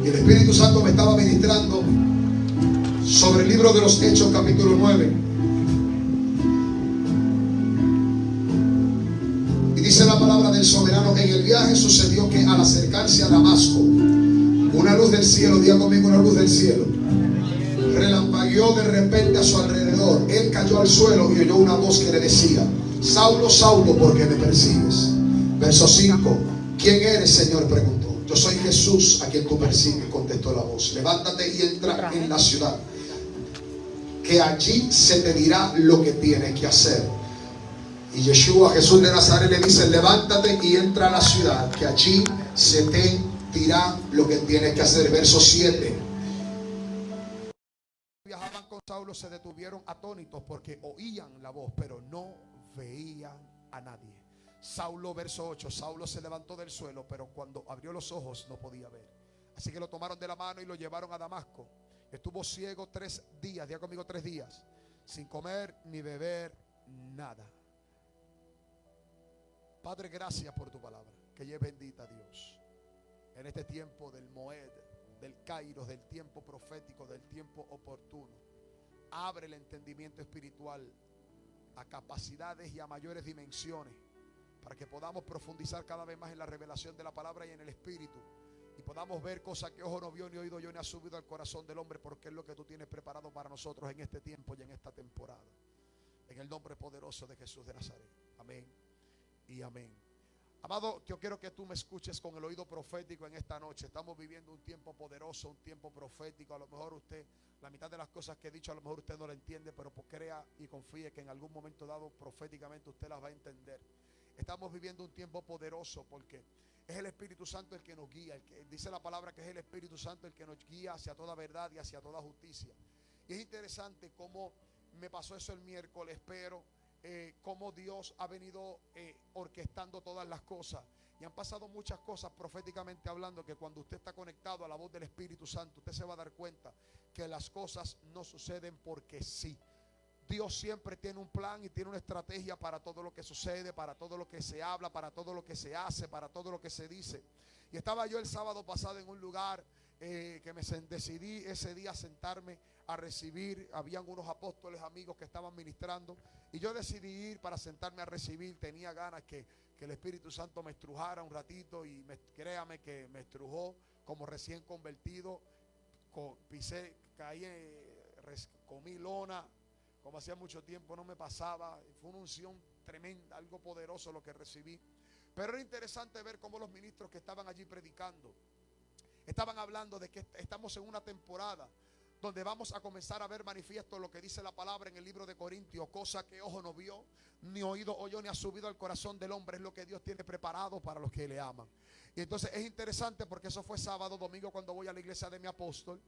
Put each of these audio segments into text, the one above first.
Y el Espíritu Santo me estaba ministrando sobre el libro de los Hechos, capítulo 9. Y dice la palabra del soberano: en el viaje sucedió que al acercarse a Damasco, una luz del cielo, diga conmigo, una luz del cielo, relampagueó de repente a su alrededor. Él cayó al suelo y oyó una voz que le decía: Saulo, Saulo, ¿por qué me persigues? Verso 5. ¿Quién eres, Señor?, preguntó. Yo soy Jesús a quien tú persigues, contestó la voz. Levántate y entra en la ciudad, que allí se te dirá lo que tienes que hacer. Y Yeshua, Jesús de Nazaret, le dice: levántate y entra a la ciudad, que allí se te dirá lo que tienes que hacer. Verso 7. Viajaban con Saulo, se detuvieron atónitos porque oían la voz, pero no veían a nadie. Saulo, verso 8, Saulo se levantó del suelo, pero cuando abrió los ojos no podía ver. Así que lo tomaron de la mano y lo llevaron a Damasco. Estuvo ciego 3 días, diga conmigo, 3 días, sin comer ni beber nada. Padre, gracias por tu palabra, que ella es bendita, Dios. En este tiempo del Moed, del Kairos, del tiempo profético, del tiempo oportuno, abre el entendimiento espiritual a capacidades y a mayores dimensiones, para que podamos profundizar cada vez más en la revelación de la palabra y en el Espíritu, y podamos ver cosas que ojo no vio, ni oído yo, ni ha subido al corazón del hombre, porque es lo que tú tienes preparado para nosotros en este tiempo y en esta temporada. En el nombre poderoso de Jesús de Nazaret. Amén y amén. Amado, yo quiero que tú me escuches con el oído profético en esta noche. Estamos viviendo un tiempo poderoso, un tiempo profético. A lo mejor usted, la mitad de las cosas que he dicho, a lo mejor usted no la entiende, pero pues crea y confíe que en algún momento dado proféticamente usted las va a entender. Estamos viviendo un tiempo poderoso porque es el Espíritu Santo el que nos guía. El que dice la palabra que es el Espíritu Santo el que nos guía hacia toda verdad y hacia toda justicia. Y es interesante cómo me pasó eso el miércoles, pero cómo Dios ha venido orquestando todas las cosas. Y han pasado muchas cosas proféticamente hablando, que cuando usted está conectado a la voz del Espíritu Santo, usted se va a dar cuenta que las cosas no suceden porque sí. Dios siempre tiene un plan y tiene una estrategia para todo lo que sucede, para todo lo que se habla, para todo lo que se hace, para todo lo que se dice. Y estaba yo el sábado pasado en un lugar que decidí ese día sentarme a recibir. Habían unos apóstoles amigos que estaban ministrando y yo decidí ir para sentarme a recibir. Tenía ganas que el Espíritu Santo me estrujara un ratito, y créame que me estrujó como recién convertido. Pisé, caí, comí lona como hacía mucho tiempo no me pasaba. Fue una unción tremenda, algo poderoso lo que recibí. Pero era interesante ver cómo los ministros que estaban allí predicando estaban hablando de que estamos en una temporada donde vamos a comenzar a ver manifiesto lo que dice la palabra en el libro de Corintios: cosa que ojo no vio, ni oído oyó, ni ha subido al corazón del hombre, es lo que Dios tiene preparado para los que le aman. Y entonces es interesante porque eso fue sábado. Domingo, cuando voy a la iglesia de mi apóstol,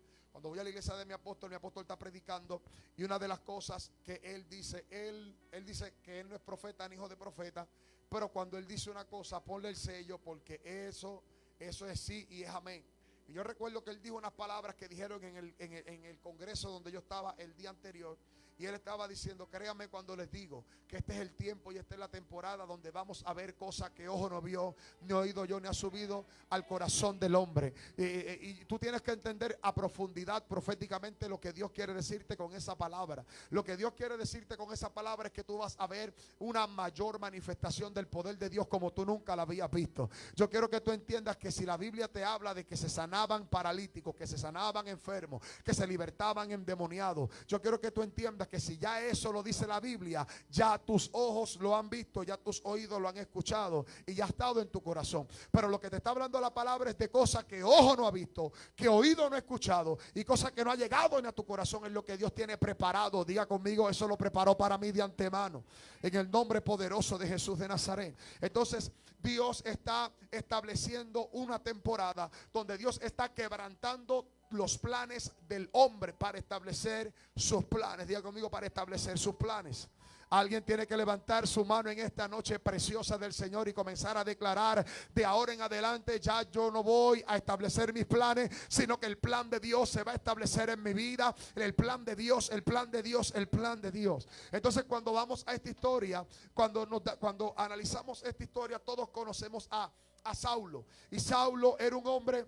mi apóstol está predicando, y una de las cosas que él dice que él no es profeta ni hijo de profeta, pero cuando él dice una cosa, ponle el sello, porque eso es sí y es amén. Y yo recuerdo que él dijo unas palabras que dijeron en el congreso donde yo estaba el día anterior. Y él estaba diciendo: créanme cuando les digo que este es el tiempo y esta es la temporada donde vamos a ver cosas que ojo no vio, ni oído yo, ni ha subido al corazón del hombre. Y tú tienes que entender a profundidad proféticamente lo que Dios quiere decirte con esa palabra. Lo que Dios quiere decirte con esa palabra es que tú vas a ver una mayor manifestación del poder de Dios como tú nunca la habías visto. Yo quiero que tú entiendas que si la Biblia te habla de que se sanaban paralíticos, que se sanaban enfermos, que se libertaban endemoniados, yo quiero que tú entiendas que si ya eso lo dice la Biblia, ya tus ojos lo han visto, ya tus oídos lo han escuchado y ya ha estado en tu corazón. Pero lo que te está hablando la palabra es de cosas que ojo no ha visto, que oído no ha escuchado, y cosas que no ha llegado en a tu corazón. Es lo que Dios tiene preparado. Diga conmigo: eso lo preparó para mí de antemano, en el nombre poderoso de Jesús de Nazaret. Entonces Dios está estableciendo una temporada donde Dios está quebrantando los planes del hombre para establecer sus planes. Diga conmigo: para establecer sus planes. Alguien tiene que levantar su mano en esta noche preciosa del Señor y comenzar a declarar: de ahora en adelante ya yo no voy a establecer mis planes, sino que el plan de Dios se va a establecer en mi vida. El plan de Dios, el plan de Dios, el plan de Dios. Entonces, cuando vamos a esta historia, cuando analizamos esta historia, todos conocemos a Saulo. Y Saulo era un hombre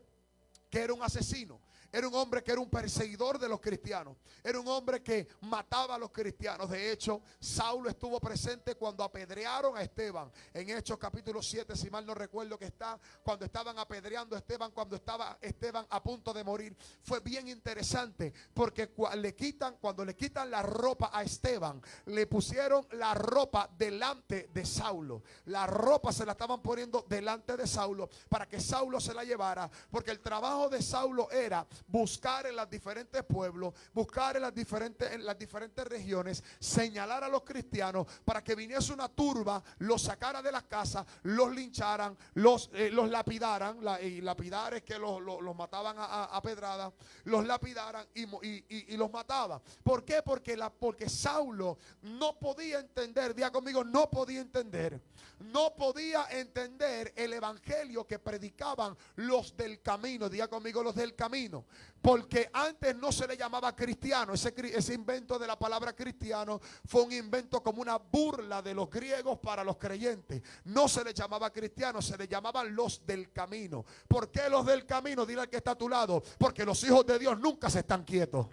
que era un asesino. Era un hombre que era un perseguidor de los cristianos. Era un hombre que mataba a los cristianos. De hecho, Saulo estuvo presente cuando apedrearon a Esteban. En Hechos capítulo 7, si mal no recuerdo que está, cuando estaban apedreando a Esteban, cuando estaba Esteban a punto de morir. Fue bien interesante porque cuando le quitan la ropa a Esteban, le pusieron la ropa delante de Saulo. La ropa se la estaban poniendo delante de Saulo para que Saulo se la llevara, porque el trabajo de Saulo era buscar en los diferentes pueblos, buscar en las diferentes regiones, señalar a los cristianos para que viniese una turba, los sacara de las casas, los lincharan, los lapidaran. Y lapidar es que los mataban a pedradas, los lapidaran y los mataban. ¿Por qué? Porque Saulo no podía entender, diga conmigo, no podía entender el evangelio que predicaban los del camino. Diga conmigo, los del camino. Porque antes no se le llamaba cristiano. Ese invento de la palabra cristiano fue un invento como una burla de los griegos para los creyentes. No se le llamaba cristiano, se le llamaban los del camino. ¿Por qué los del camino? Dile al que está a tu lado. Porque los hijos de Dios nunca se están quietos.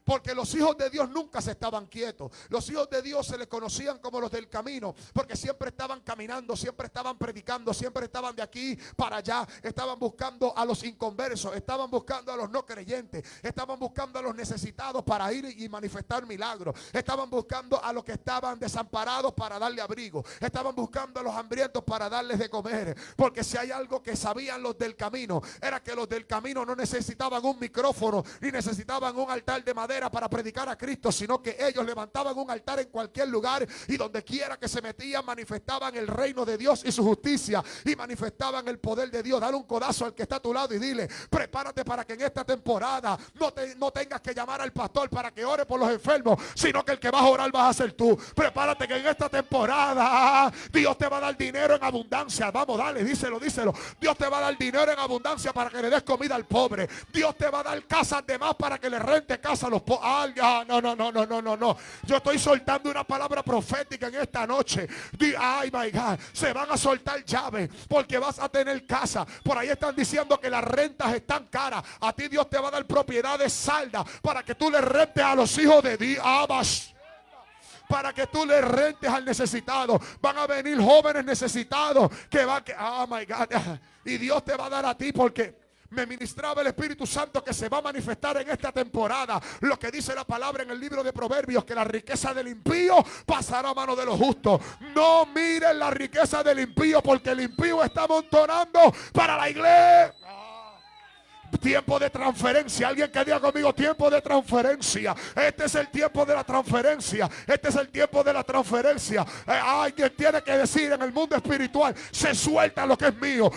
Porque los hijos de Dios nunca se estaban quietos. Los hijos de Dios se les conocían como los del camino, porque siempre estaban caminando, siempre estaban predicando, siempre estaban de aquí para allá. Estaban buscando a los inconversos, estaban buscando a los no creyentes, estaban buscando a los necesitados para ir y manifestar milagros. Estaban buscando a los que estaban desamparados para darle abrigo. Estaban buscando a los hambrientos para darles de comer. Porque si hay algo que sabían los del camino, era que los del camino no necesitaban un micrófono, ni necesitaban un altar de madera para predicar a Cristo, sino que ellos levantaban un altar en cualquier lugar y donde quiera que se metían manifestaban el reino de Dios y su justicia y manifestaban el poder de Dios. Dale un codazo al que está a tu lado y dile: prepárate para que en esta temporada no tengas que llamar al pastor para que ore por los enfermos, sino que el que vas a orar vas a ser tú. Prepárate que en esta temporada Dios te va a dar dinero en abundancia. Vamos, dale, díselo. Dios te va a dar dinero en abundancia para que le des comida al pobre. Dios te va a dar casas de más para que le rente casa a los pobres. No. Yo estoy soltando una palabra profética en esta noche. Ay, my God. Se van a soltar llaves porque vas a tener casa. Por ahí están diciendo que las rentas están caras. A ti Dios te va a dar propiedades saldas para que tú le rentes a los hijos de Dios. Para que tú le rentes al necesitado. Van a venir jóvenes necesitados oh my God. Y Dios te va a dar a ti, porque me ministraba el Espíritu Santo que se va a manifestar en esta temporada lo que dice la palabra en el libro de Proverbios, que la riqueza del impío pasará a mano de los justos. No miren la riqueza del impío, porque el impío está amontonando para la iglesia. Tiempo de transferencia. Alguien que diga conmigo: tiempo de transferencia. Este es el tiempo de la transferencia. Este es el tiempo de la transferencia. Alguien tiene que decir en el mundo espiritual: se suelta lo que es mío.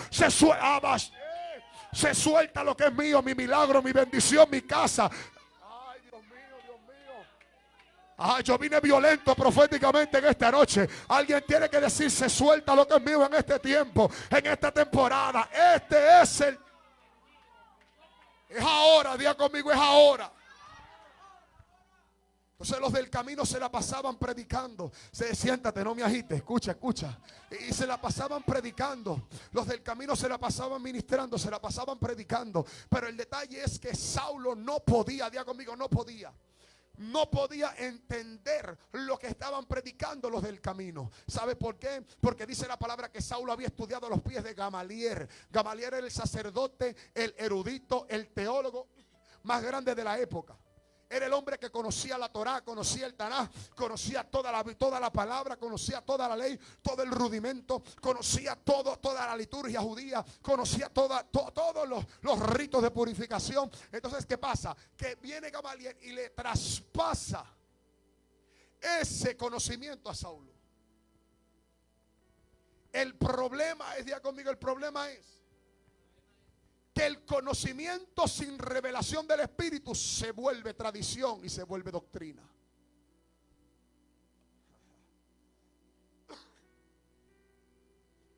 Se suelta lo que es mío, mi milagro, mi bendición, mi casa. Ay, Dios mío. Yo vine violento proféticamente en esta noche. Alguien tiene que decir: se suelta lo que es mío en este tiempo, en esta temporada. Es ahora, diga conmigo, es ahora. Entonces los del camino se la pasaban predicando. Siéntate, no me agites, escucha. Y se la pasaban predicando. Los del camino se la pasaban ministrando, se la pasaban predicando. Pero el detalle es que Saulo no podía, diga conmigo, no podía entender lo que estaban predicando los del camino. ¿Sabe por qué? Porque dice la palabra que Saulo había estudiado a los pies de Gamaliel. Gamaliel era el sacerdote, el erudito, el teólogo más grande de la época. Era el hombre que conocía la Torá, conocía el Tanaj, conocía toda la palabra, conocía toda la ley, todo el rudimento, conocía toda la liturgia judía, conocía todos los ritos de purificación. Entonces, ¿qué pasa? Que viene Gamaliel y le traspasa ese conocimiento a Saulo. El problema es, diga conmigo, el problema es que el conocimiento sin revelación del Espíritu se vuelve tradición y se vuelve doctrina.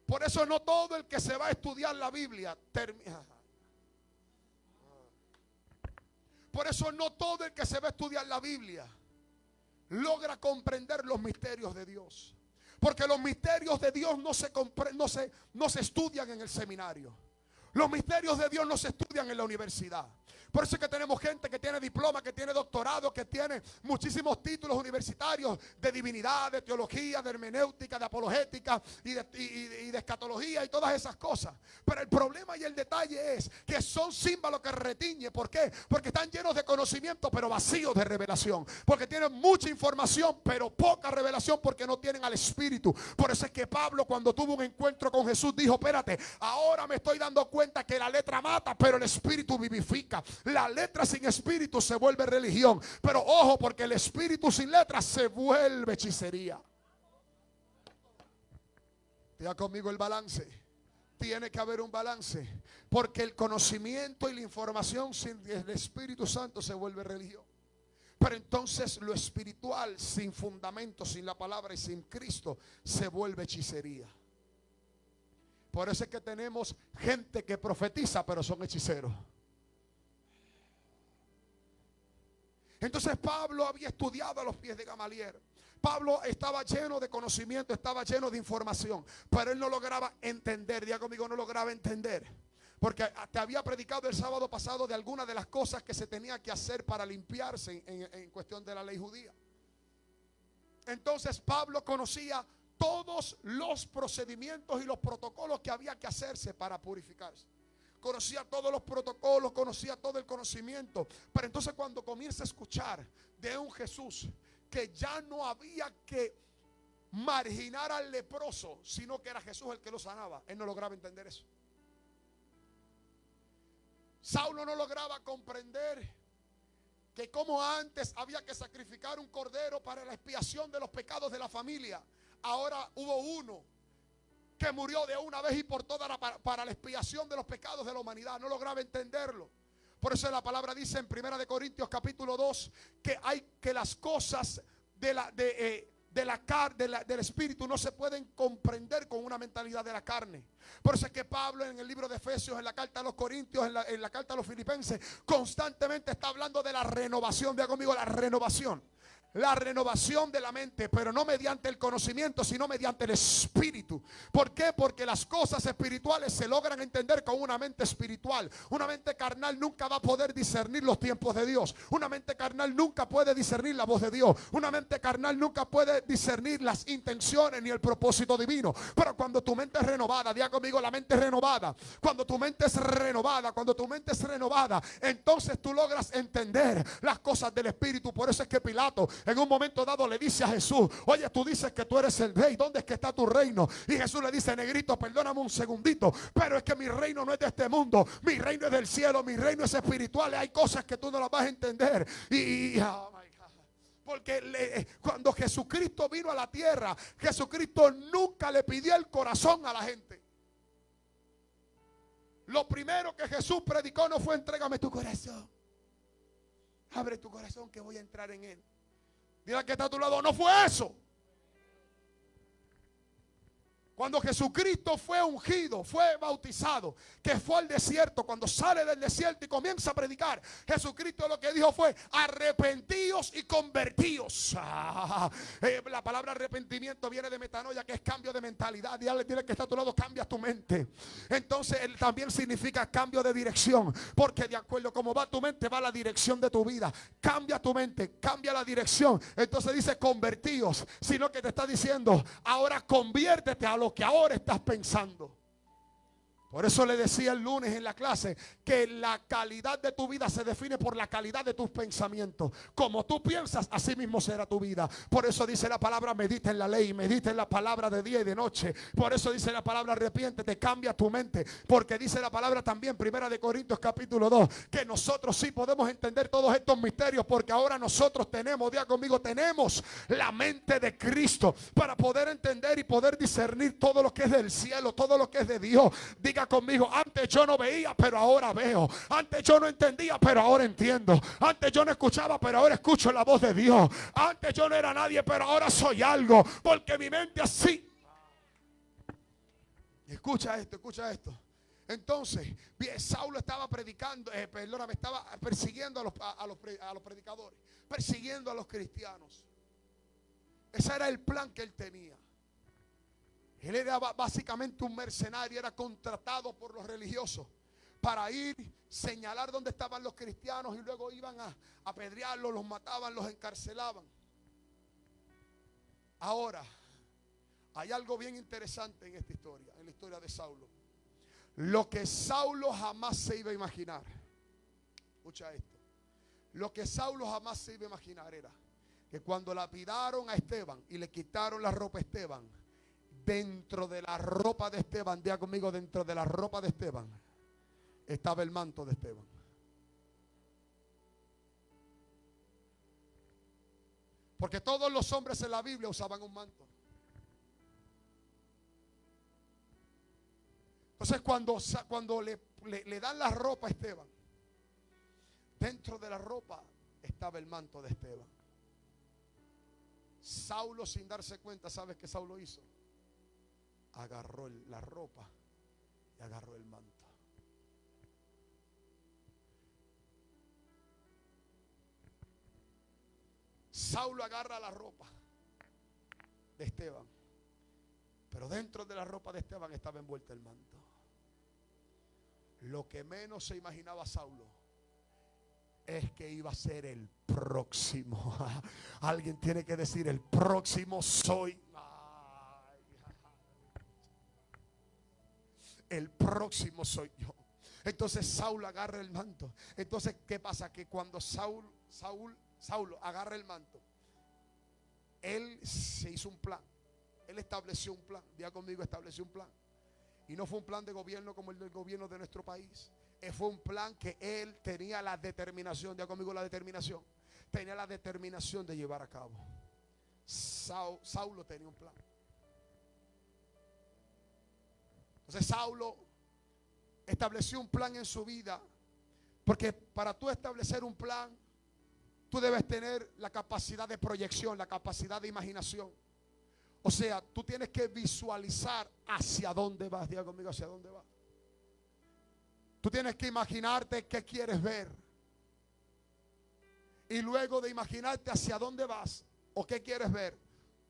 Por eso no todo el que se va a estudiar la Biblia termina. Por eso no todo el que se va a estudiar la Biblia logra comprender los misterios de Dios. Porque los misterios de Dios no se estudian en el seminario. Los misterios de Dios no se estudian en la universidad. Por eso es que tenemos gente que tiene diploma, que tiene doctorado, que tiene muchísimos títulos universitarios de divinidad, de teología, de hermenéutica, de apologética y de escatología y todas esas cosas. Pero el problema y el detalle es que son símbolos que retiñe. ¿Por qué? Porque están llenos de conocimiento pero vacíos de revelación. Porque tienen mucha información pero poca revelación, porque no tienen al Espíritu. Por eso es que Pablo, cuando tuvo un encuentro con Jesús, dijo: espérate, ahora me estoy dando cuenta que la letra mata pero el Espíritu vivifica. La letra sin espíritu se vuelve religión. Pero ojo, porque el espíritu sin letra se vuelve hechicería. Diga conmigo el balance. Tiene que haber un balance. Porque el conocimiento y la información sin el Espíritu Santo se vuelve religión. Pero entonces lo espiritual sin fundamento, sin la palabra y sin Cristo se vuelve hechicería. Por eso es que tenemos gente que profetiza pero son hechiceros. Entonces Pablo había estudiado a los pies de Gamaliel. Pablo estaba lleno de conocimiento, estaba lleno de información, pero él no lograba entender. Diga conmigo, no lograba entender. Porque te había predicado el sábado pasado de algunas de las cosas que se tenía que hacer para limpiarse en cuestión de la ley judía. Entonces Pablo conocía todos los procedimientos y los protocolos que había que hacerse para purificarse. Conocía todos los protocolos, conocía todo el conocimiento. Pero entonces cuando comienza a escuchar de un Jesús que ya no había que marginar al leproso, sino que era Jesús el que lo sanaba, él no lograba entender eso. Saulo no lograba comprender que como antes había que sacrificar un cordero para la expiación de los pecados de la familia, ahora hubo uno que murió de una vez y por todas para la expiación de los pecados de la humanidad. No lograba entenderlo. Por eso la palabra dice en 1 Corintios capítulo 2 que las cosas del espíritu no se pueden comprender con una mentalidad de la carne. Por eso es que Pablo en el libro de Efesios, en la carta a los Corintios, en la carta a los Filipenses, constantemente está hablando de la renovación. Diga conmigo, la renovación. La renovación de la mente, pero no mediante el conocimiento, sino mediante el espíritu. ¿Por qué? Porque las cosas espirituales se logran entender con una mente espiritual. Una mente carnal nunca va a poder discernir los tiempos de Dios. Una mente carnal nunca puede discernir la voz de Dios. Una mente carnal nunca puede discernir las intenciones ni el propósito divino. Pero cuando tu mente es renovada, diga conmigo, la mente es renovada. Cuando tu mente es renovada, entonces tú logras entender las cosas del espíritu. Por eso es que Pilato en un momento dado le dice a Jesús: oye, tú dices que tú eres el rey, ¿dónde es que está tu reino? Y Jesús le dice: negrito, perdóname un segundito, pero es que mi reino no es de este mundo, mi reino es del cielo, mi reino es espiritual. Hay cosas que tú no las vas a entender. Oh my God. Porque cuando Jesucristo vino a la tierra, Jesucristo nunca le pidió el corazón a la gente. Lo primero que Jesús predicó no fue: entrégame tu corazón, abre tu corazón que voy a entrar en él. Mira que está a tu lado, no fue eso. Cuando Jesucristo fue ungido, fue bautizado, que fue al desierto, cuando sale del desierto y comienza a predicar, Jesucristo lo que dijo fue: arrepentíos y convertíos. La palabra arrepentimiento viene de metanoia, que es cambio de mentalidad. Dile que está a tu lado, cambia tu mente. Entonces él también significa cambio de dirección, porque de acuerdo a cómo va tu mente, va la dirección de tu vida. Cambia tu mente, cambia la dirección. Entonces dice convertíos, sino que te está diciendo: ahora conviértete a lo que ahora estás pensando. Por eso le decía el lunes en la clase que la calidad de tu vida se define por la calidad de tus pensamientos. Como tú piensas, así mismo será tu vida. Por eso dice la palabra: medita en la ley, medita en la palabra de día y de noche. Por eso dice la palabra: arrepiéntete, cambia tu mente. Porque dice la palabra también, 1 Corintios capítulo 2, que nosotros sí podemos entender todos estos misterios, porque ahora nosotros tenemos, diga conmigo, tenemos la mente de Cristo para poder entender y poder discernir todo lo que es del cielo, todo lo que es de Dios. Diga conmigo: antes yo no veía, pero ahora veo. Antes yo no entendía, pero ahora entiendo. Antes yo no escuchaba, pero ahora escucho la voz de Dios. Antes yo no era nadie, pero ahora soy algo, porque mi mente así. Escucha esto. Entonces Saulo estaba predicando, estaba persiguiendo a los predicadores, persiguiendo a los cristianos. Ese era el plan que él tenía. Él era básicamente un mercenario, era contratado por los religiosos para ir, señalar dónde estaban los cristianos y luego iban a apedrearlos, los mataban, los encarcelaban. Ahora, hay algo bien interesante en esta historia, en la historia de Saulo. Lo que Saulo jamás se iba a imaginar. Escucha esto. Lo que Saulo jamás se iba a imaginar era que cuando lapidaron a Esteban y le quitaron la ropa a Esteban, dentro de la ropa de Esteban, diga conmigo, dentro de la ropa de Esteban estaba el manto de Esteban. Porque todos los hombres en la Biblia usaban un manto. Entonces cuando le dan la ropa a Esteban, dentro de la ropa estaba el manto de Esteban. Saulo, sin darse cuenta, ¿sabes qué Saulo hizo? Agarró la ropa y agarró el manto. Saulo agarra la ropa de Esteban, pero dentro de la ropa de Esteban estaba envuelto el manto. Lo que menos se imaginaba Saulo es que iba a ser el próximo. Alguien tiene que decir: el próximo soy. El próximo soy yo. Entonces Saulo agarra el manto. Entonces, ¿qué pasa? Que cuando Saulo agarra el manto, él se hizo un plan. Él estableció un plan. Diga conmigo, estableció un plan. Y no fue un plan de gobierno como el del gobierno de nuestro país. Fue un plan que él tenía la determinación. Diga conmigo, la determinación. Tenía la determinación de llevar a cabo. Saulo tenía un plan. Entonces Saulo estableció un plan en su vida. Porque para tú establecer un plan, tú debes tener la capacidad de proyección, la capacidad de imaginación. O sea, tú tienes que visualizar hacia dónde vas. Diga conmigo, hacia dónde vas. Tú tienes que imaginarte qué quieres ver. Y luego de imaginarte hacia dónde vas o qué quieres ver,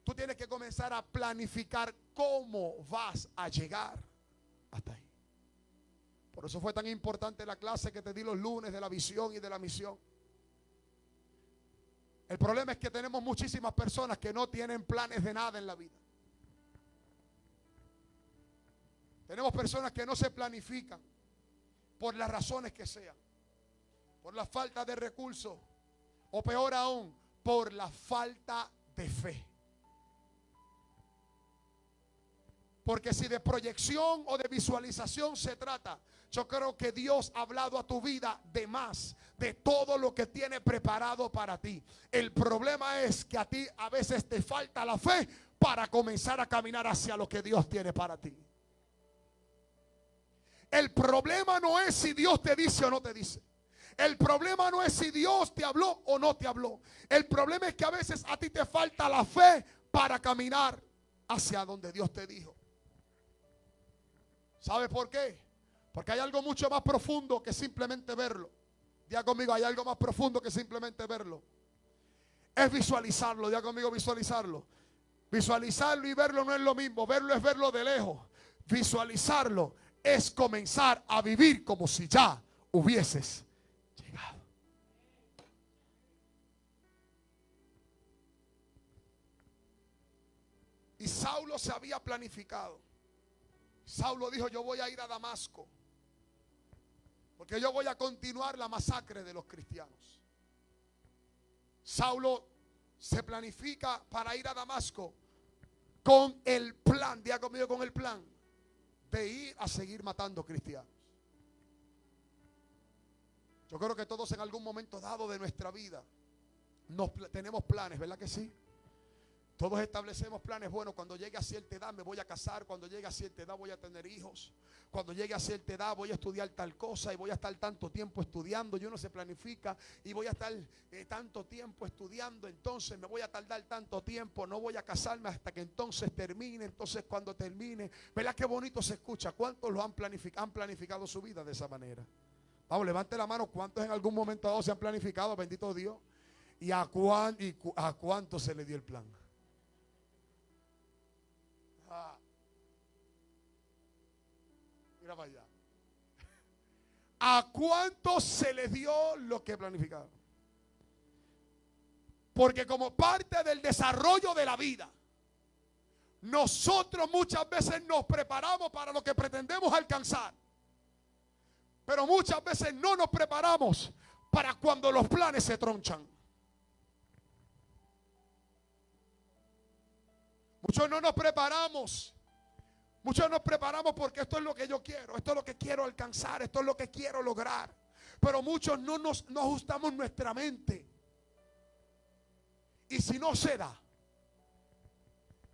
tú tienes que comenzar a planificar cómo vas a llegar hasta ahí. Por eso fue tan importante la clase que te di los lunes de la visión y de la misión. El problema es que tenemos muchísimas personas que no tienen planes de nada en la vida. Tenemos personas que no se planifican por las razones que sean. Por la falta de recursos o peor aún, por la falta de fe. Porque si de proyección o de visualización se trata, yo creo que Dios ha hablado a tu vida de más, de todo lo que tiene preparado para ti. El problema es que a ti a veces te falta la fe para comenzar a caminar hacia lo que Dios tiene para ti. El problema no es si Dios te dice o no te dice. El problema no es si Dios te habló o no te habló. El problema es que a veces a ti te falta la fe para caminar hacia donde Dios te dijo. ¿Sabe por qué? Porque hay algo mucho más profundo que simplemente verlo. Diga conmigo, hay algo más profundo que simplemente verlo. Es visualizarlo. Diga conmigo, visualizarlo. Visualizarlo y verlo no es lo mismo. Verlo es verlo de lejos. Visualizarlo es comenzar a vivir como si ya hubieses llegado. Y Saulo se había planificado. Saulo dijo: yo voy a ir a Damasco, porque yo voy a continuar la masacre de los cristianos. Saulo se planifica para ir a Damasco con el plan, diga conmigo, con el plan de ir a seguir matando cristianos. Yo creo que todos en algún momento dado de nuestra vida tenemos planes, ¿verdad que sí? Todos establecemos planes. Bueno, cuando llegue a cierta edad me voy a casar. Cuando llegue a cierta edad voy a tener hijos. Cuando llegue a cierta edad voy a estudiar tal cosa y voy a estar tanto tiempo estudiando. Y uno se planifica y voy a estar tanto tiempo estudiando. Entonces me voy a tardar tanto tiempo. No voy a casarme hasta que entonces termine. Entonces cuando termine, ¿verdad qué bonito se escucha? ¿Cuántos lo han planificado su vida de esa manera? Vamos, levante la mano. ¿Cuántos en algún momento dado se han planificado? Bendito Dios. ¿Y a cuánto se le dio el plan? Mira para allá. ¿A cuántos se les dio lo que planificaron? Porque como parte del desarrollo de la vida, nosotros muchas veces nos preparamos para lo que pretendemos alcanzar, pero muchas veces no nos preparamos para cuando los planes se tronchan. Muchos no nos preparamos. Muchos nos preparamos porque esto es lo que yo quiero, esto es lo que quiero alcanzar, esto es lo que quiero lograr. Pero muchos no ajustamos nuestra mente. Y si no se da,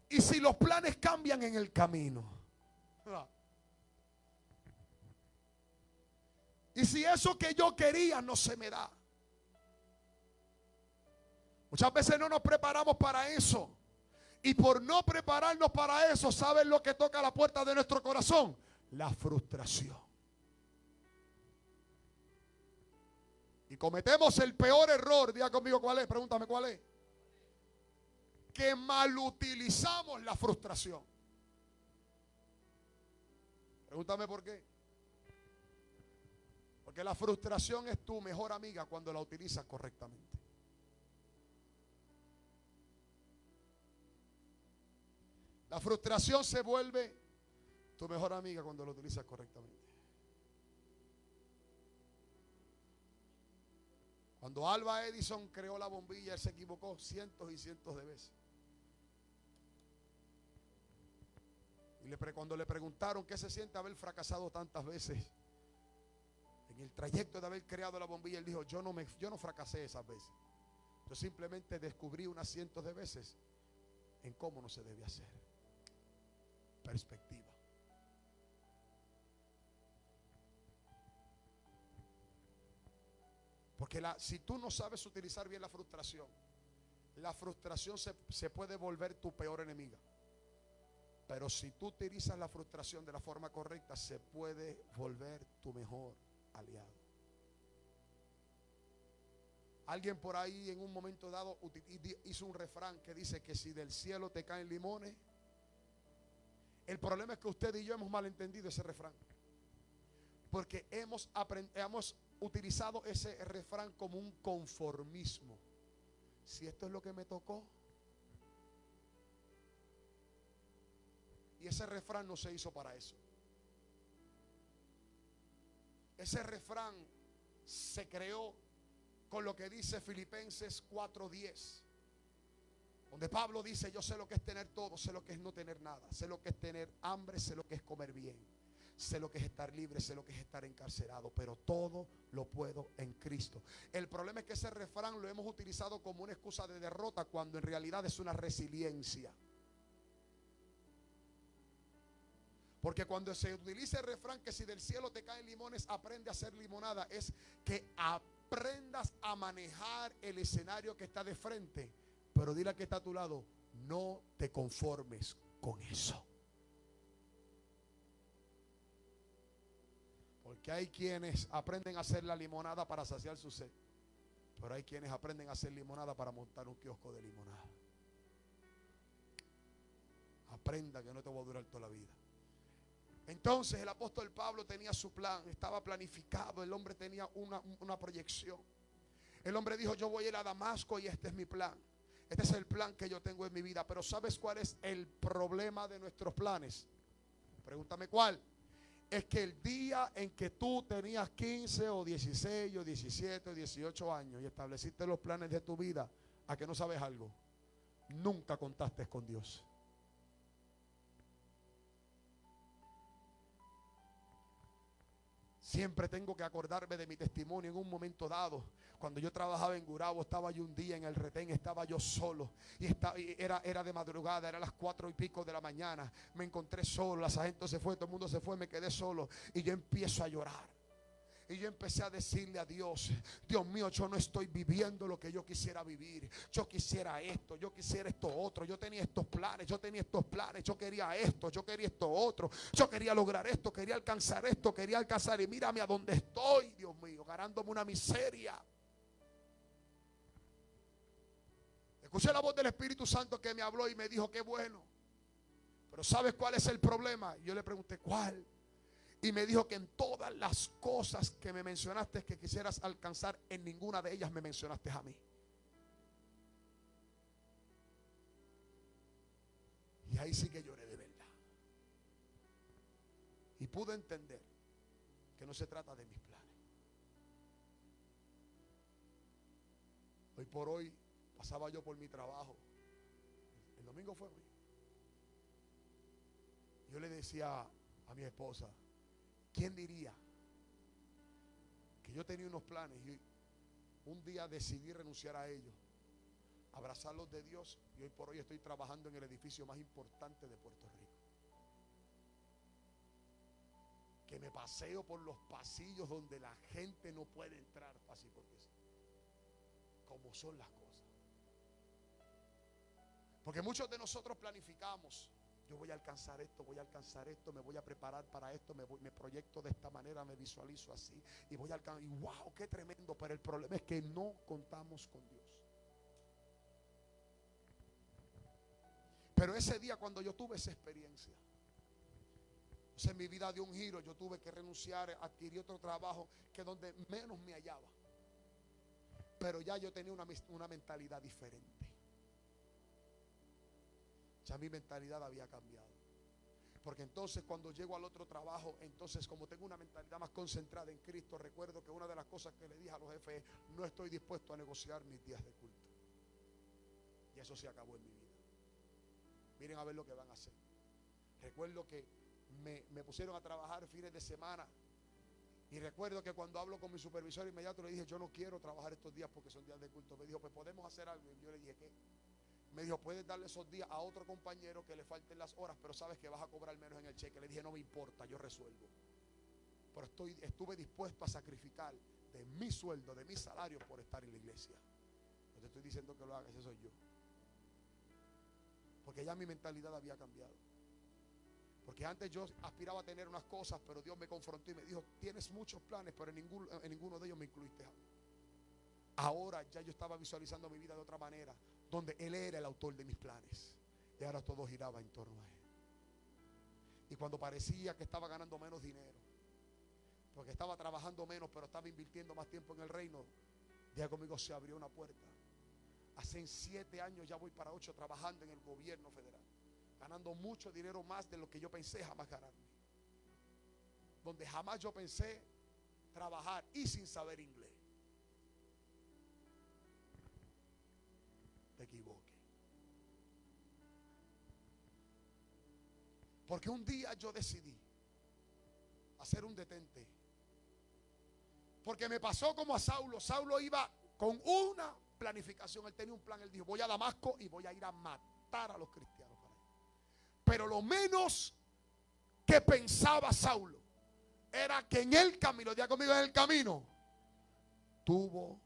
y si los planes cambian en el camino, y si eso que yo quería no se me da. Muchas veces no nos preparamos para eso. Y por no prepararnos para eso, ¿saben lo que toca a la puerta de nuestro corazón? La frustración. Y cometemos el peor error. Diga conmigo cuál es, pregúntame cuál es. Que mal utilizamos la frustración. Pregúntame por qué. Porque la frustración es tu mejor amiga cuando la utilizas correctamente. La frustración se vuelve tu mejor amiga cuando la utilizas correctamente. Cuando Alva Edison creó la bombilla, él se equivocó cientos y cientos de veces. Y cuando le preguntaron qué se siente haber fracasado tantas veces en el trayecto de haber creado la bombilla, él dijo: yo no fracasé esas veces. Yo simplemente descubrí unas cientos de veces en cómo no se debe hacer. Perspectiva. Porque si tú no sabes utilizar bien la frustración se puede volver tu peor enemiga. Pero si tú utilizas la frustración de la forma correcta, se puede volver tu mejor aliado. Alguien por ahí en un momento dado hizo un refrán que dice que si del cielo te caen limones. El problema es que usted y yo hemos malentendido ese refrán. Porque hemos utilizado ese refrán como un conformismo. Si esto es lo que me tocó. Y ese refrán no se hizo para eso. Ese refrán se creó con lo que dice Filipenses 4:10. Donde Pablo dice: yo sé lo que es tener todo, sé lo que es no tener nada, sé lo que es tener hambre, sé lo que es comer bien, sé lo que es estar libre, sé lo que es estar encarcelado, pero todo lo puedo en Cristo. El problema es que ese refrán lo hemos utilizado como una excusa de derrota, cuando en realidad es una resiliencia. Porque cuando se utiliza el refrán que si del cielo te caen limones, aprende a hacer limonada, es que aprendas a manejar el escenario que está de frente. Pero dile a que está a tu lado: no te conformes con eso. Porque hay quienes aprenden a hacer la limonada para saciar su sed, pero hay quienes aprenden a hacer limonada para montar un kiosco de limonada. Aprenda que no te va a durar toda la vida. Entonces el apóstol Pablo tenía su plan, estaba planificado, el hombre tenía una proyección. El hombre dijo: yo voy a ir a Damasco y este es mi plan. Este es el plan que yo tengo en mi vida. Pero ¿sabes cuál es el problema de nuestros planes? Pregúntame cuál. Es que el día en que tú tenías 15 o 16 o 17 o 18 años y estableciste los planes de tu vida, ¿a que no sabes algo? Nunca contaste con Dios. Siempre tengo que acordarme de mi testimonio en un momento dado. Cuando yo trabajaba en Gurabo, estaba yo un día en el retén, estaba yo solo. Y era de madrugada, era las 4 y pico de la mañana. Me encontré solo, la sargento se fue, todo el mundo se fue, me quedé solo. Y yo empiezo a llorar. Y yo empecé a decirle a Dios: Dios mío, yo no estoy viviendo lo que yo quisiera vivir. Yo quisiera esto, yo quisiera esto otro. Yo tenía estos planes, yo quería esto, yo quería esto otro. Yo quería lograr esto, quería alcanzar esto, quería alcanzar. Y mírame a donde estoy, Dios mío, ganándome una miseria. Escuché la voz del Espíritu Santo que me habló y me dijo: qué bueno. Pero ¿sabes cuál es el problema? Y yo le pregunté: ¿cuál? Y me dijo que en todas las cosas que me mencionaste que quisieras alcanzar, en ninguna de ellas me mencionaste a mí. Y ahí sí que lloré de verdad. Y pude entender que no se trata de mis planes. Hoy por hoy pasaba yo por mi trabajo. El domingo fue hoy. Yo le decía a mi esposa, ¿quién diría que yo tenía unos planes y un día decidí renunciar a ellos, abrazarlos de Dios, y hoy por hoy estoy trabajando en el edificio más importante de Puerto Rico? Que me paseo por los pasillos donde la gente no puede entrar fácil, porque como son las cosas. Porque muchos de nosotros planificamos: yo voy a alcanzar esto, me voy a preparar para esto, me proyecto de esta manera, me visualizo así y voy a alcanzar. Y wow, qué tremendo. Pero el problema es que no contamos con Dios. Pero ese día, cuando yo tuve esa experiencia, en mi vida dio un giro. Yo tuve que renunciar, adquirí otro trabajo que donde menos me hallaba. Pero ya yo tenía una mentalidad diferente. Ya mi mentalidad había cambiado. Porque entonces cuando llego al otro trabajo, entonces como tengo una mentalidad más concentrada en Cristo, recuerdo que una de las cosas que le dije a los jefes es: no estoy dispuesto a negociar mis días de culto. Y eso se acabó en mi vida. Miren a ver lo que van a hacer. Recuerdo que me pusieron a trabajar fines de semana. Y recuerdo que cuando hablo con mi supervisor inmediato le dije: yo no quiero trabajar estos días porque son días de culto. Me dijo: pues podemos hacer algo. Y yo le dije: ¿qué? Me dijo: puedes darle esos días a otro compañero que le falten las horas, pero sabes que vas a cobrar menos en el cheque. Le dije: no me importa, yo resuelvo. Pero estuve dispuesto a sacrificar de mi sueldo, de mi salario, por estar en la iglesia. No te estoy diciendo que lo hagas, ese soy yo. Porque ya mi mentalidad había cambiado. Porque antes yo aspiraba a tener unas cosas, pero Dios me confrontó y me dijo: tienes muchos planes, pero en ninguno de ellos me incluiste a mí. Ahora ya yo estaba visualizando mi vida de otra manera, donde Él era el autor de mis planes. Y ahora todo giraba en torno a Él. Y cuando parecía que estaba ganando menos dinero, porque estaba trabajando menos, pero estaba invirtiendo más tiempo en el reino, diga conmigo: se abrió una puerta. Hace 7 años, ya voy para 8, trabajando en el gobierno federal, ganando mucho dinero, más de lo que yo pensé jamás ganarme. Donde jamás yo pensé trabajar, y sin saber inglés. Te equivoques. Porque un día yo decidí hacer un detente. Porque me pasó como a Saulo. Saulo iba con una planificación. Él tenía un plan. Él dijo: voy a Damasco y voy a ir a matar a los cristianos para allá. Pero lo menos que pensaba Saulo era que en el camino, diga conmigo, en el camino, tuvo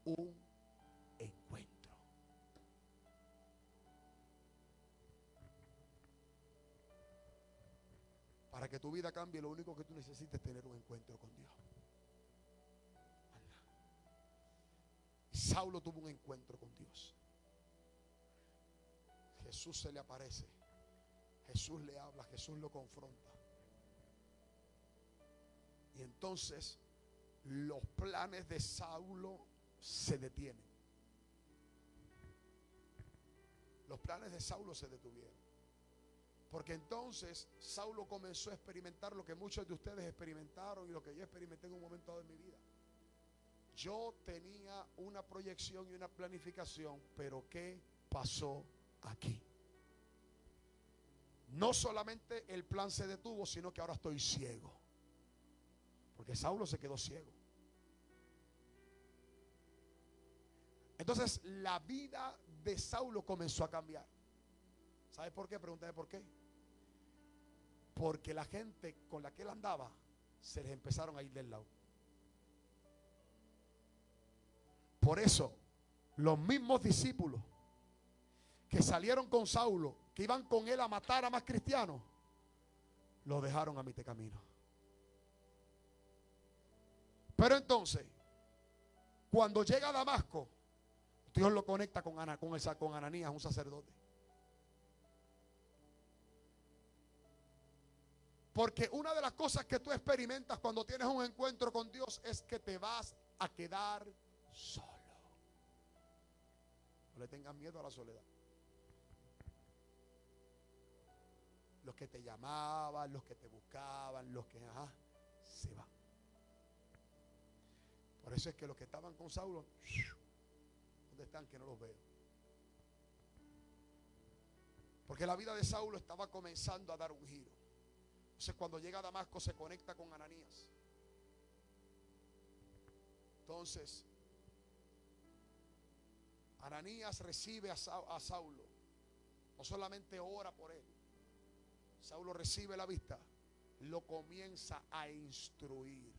un encuentro. Para que tu vida cambie, lo único que tú necesitas es tener un encuentro con Dios. Saulo tuvo un encuentro con Dios. Jesús se le aparece. Jesús le habla, Jesús lo confronta. Y entonces los planes de Saulo se detienen. Los planes de Saulo se detuvieron. Porque entonces Saulo comenzó a experimentar lo que muchos de ustedes experimentaron y lo que yo experimenté en un momento dado de mi vida. Yo tenía una proyección y una planificación, pero ¿qué pasó aquí? No solamente el plan se detuvo, sino que ahora estoy ciego. Porque Saulo se quedó ciego. Entonces la vida de Saulo comenzó a cambiar. ¿Sabe por qué? Pregúntame por qué. Porque la gente con la que él andaba se les empezaron a ir del lado. Por eso los mismos discípulos que salieron con Saulo, que iban con él a matar a más cristianos, lo dejaron a mitad de camino. Pero entonces, cuando llega a Damasco, Dios lo conecta con Ananías, un sacerdote. Porque una de las cosas que tú experimentas cuando tienes un encuentro con Dios es que te vas a quedar solo. No le tengas miedo a la soledad. Los que te llamaban, los que te buscaban, los que se van. Por eso es que los que estaban con Saulo, ¿dónde están que no los veo? Porque la vida de Saulo estaba comenzando a dar un giro. Entonces cuando llega a Damasco se conecta con Ananías. Entonces Ananías recibe a Saulo. No solamente ora por él. Saulo recibe la vista. Lo comienza a instruir.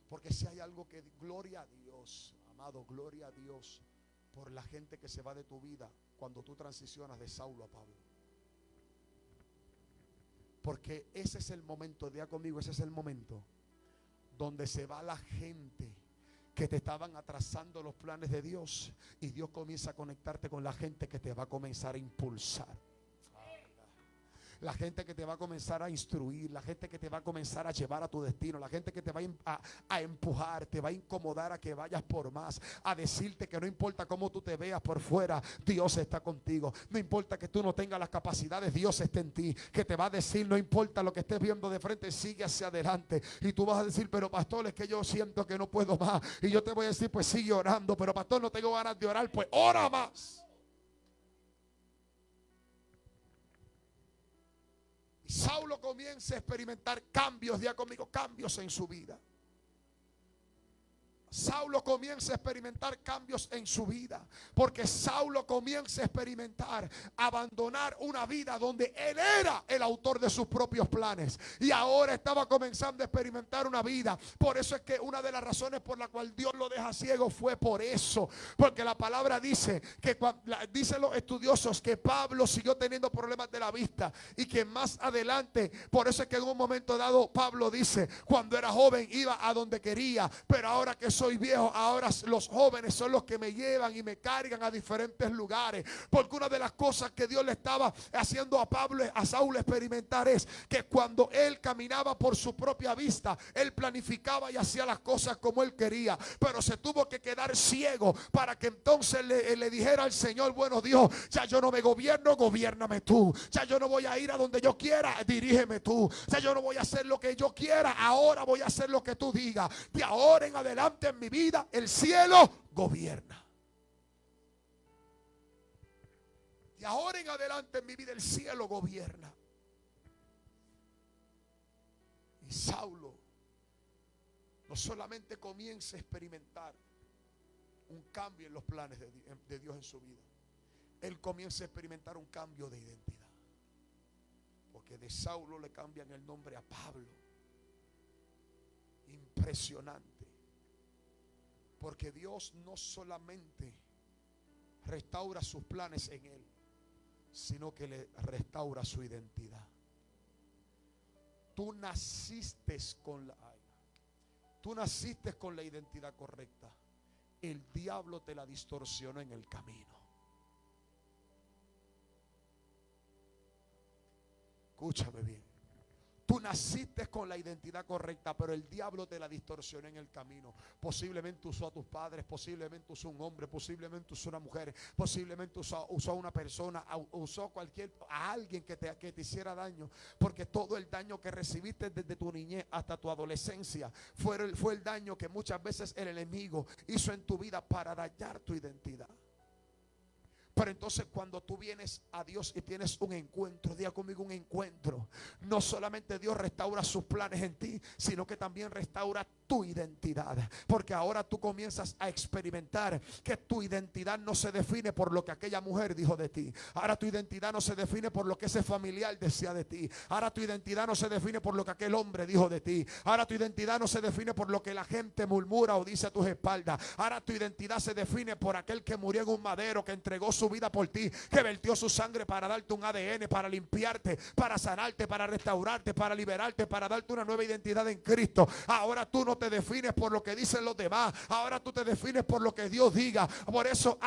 Porque si hay algo que, gloria a Dios, amado, gloria a Dios por la gente que se va de tu vida cuando tú transicionas de Saulo a Pablo. Porque ese es el momento, diga conmigo, ese es el momento donde se va la gente que te estaban atrasando los planes de Dios y Dios comienza a conectarte con la gente que te va a comenzar a impulsar. La gente que te va a comenzar a instruir, la gente que te va a comenzar a llevar a tu destino, la gente que te va a empujar, te va a incomodar a que vayas por más, a decirte que no importa cómo tú te veas por fuera, Dios está contigo. No importa que tú no tengas las capacidades, Dios está en ti. Que te va a decir, no importa lo que estés viendo de frente, sigue hacia adelante. Y tú vas a decir, pero pastor, es que yo siento que no puedo más. Y yo te voy a decir, pues sigue orando. Pero pastor, no tengo ganas de orar, pues ora más. Saulo comienza a experimentar cambios, diga conmigo, cambios en su vida. Saulo comienza a experimentar cambios en su vida, porque Saulo comienza a experimentar abandonar una vida donde él era el autor de sus propios planes y ahora estaba comenzando a experimentar una vida. Por eso es que una de las razones por la cual Dios lo deja ciego fue por eso, porque la palabra dice que dicen los estudiosos que Pablo siguió teniendo problemas de la vista y que más adelante, por eso es que en un momento dado Pablo dice, cuando era joven iba a donde quería, pero ahora que soy viejo, ahora los jóvenes son los que me llevan y me cargan a diferentes lugares. Porque una de las cosas que Dios le estaba haciendo a Saulo experimentar es que cuando él caminaba por su propia vista, él planificaba y hacía las cosas como él quería, pero se tuvo que quedar ciego para que entonces le dijera al Señor, bueno Dios, ya yo no me gobierno, gobiérname tú. Ya yo no voy a ir a donde yo quiera, dirígeme tú. Ya yo no voy a hacer lo que yo quiera, ahora voy a hacer lo que tú digas. De ahora en adelante en mi vida el cielo gobierna. De ahora en adelante en mi vida el cielo gobierna. Y Saulo no solamente comienza a experimentar un cambio en los planes de Dios en su vida, él comienza a experimentar un cambio de identidad. Porque de Saulo le cambian el nombre a Pablo. Impresionante. Porque Dios no solamente restaura sus planes en él, sino que le restaura su identidad. Tú naciste con la identidad correcta. El diablo te la distorsionó en el camino. Escúchame bien. Tú naciste con la identidad correcta, pero el diablo te la distorsionó en el camino. Posiblemente usó a tus padres, posiblemente usó un hombre, posiblemente usó una mujer, posiblemente usó a una persona, usó a alguien que te hiciera daño. Porque todo el daño que recibiste desde tu niñez hasta tu adolescencia fue el daño que muchas veces el enemigo hizo en tu vida para dañar tu identidad. Pero entonces cuando tú vienes a Dios y tienes un encuentro, diga conmigo un encuentro, no solamente Dios restaura sus planes en ti, sino que también restaura tu identidad. Porque ahora tú comienzas a experimentar que tu identidad no se define por lo que aquella mujer dijo de ti. Ahora tu identidad no se define por lo que ese familiar decía de ti. Ahora tu identidad no se define por lo que aquel hombre dijo de ti. Ahora tu identidad no se define por lo que la gente murmura o dice a tus espaldas. Ahora tu identidad se define por aquel que murió en un madero, que entregó su vida por ti, que vertió su sangre para darte un ADN, para limpiarte, para sanarte, para restaurarte, para liberarte, para darte una nueva identidad en Cristo. Ahora tú no te defines por lo que dicen los demás, ahora tú te defines por lo que Dios diga. Por eso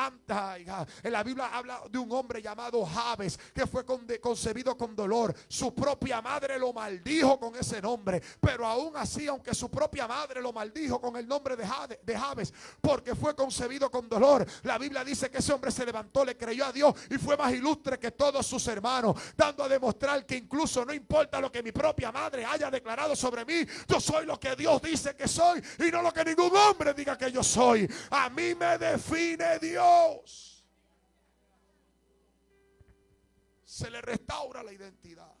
en la Biblia habla de un hombre llamado Jabes, que fue concebido con dolor. Su propia madre lo maldijo con ese nombre, pero aún así, aunque su propia madre lo maldijo con el nombre de Jabes, porque fue concebido con dolor, la Biblia dice que ese hombre se levantó, le creyó a Dios y fue más ilustre que todos sus hermanos, dando a demostrar que incluso no importa lo que mi propia madre haya declarado sobre mí, yo soy lo que Dios dice que soy y no lo que ningún hombre diga que yo soy. A mí me define Dios. Se le restaura la identidad.